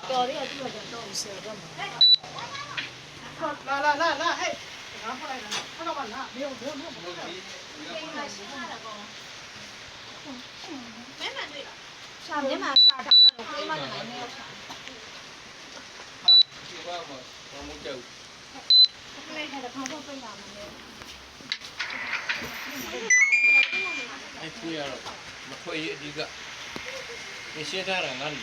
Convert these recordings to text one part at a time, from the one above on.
တော်လေးကသူ့ကတော့ဆယ်တော့မှာလာဟဲ့ငါဖလိုက်တာခဏမှလာမင်းတို့မင်းတို့ရှာမြမရှာထောင်းတာကိုခွေးမနိုင်နေရရှာဟာဒီဘာမှမမကြောက်ခလေးထဲတော့ဖောင်းဖောင်းပြရမှာလေအဲ့ခွေးရတော့မခွေးအဓိက你现在哪里？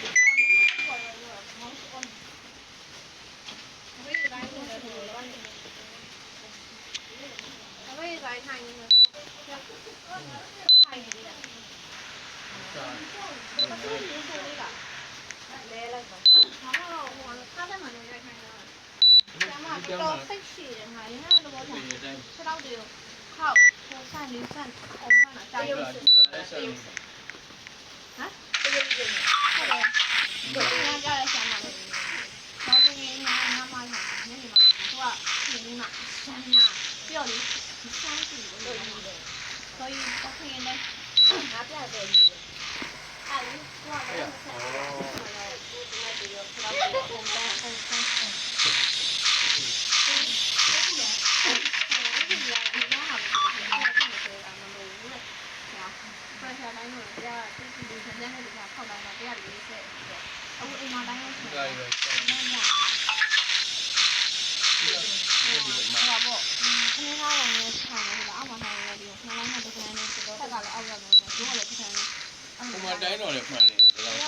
我带到了饭里，知道吗？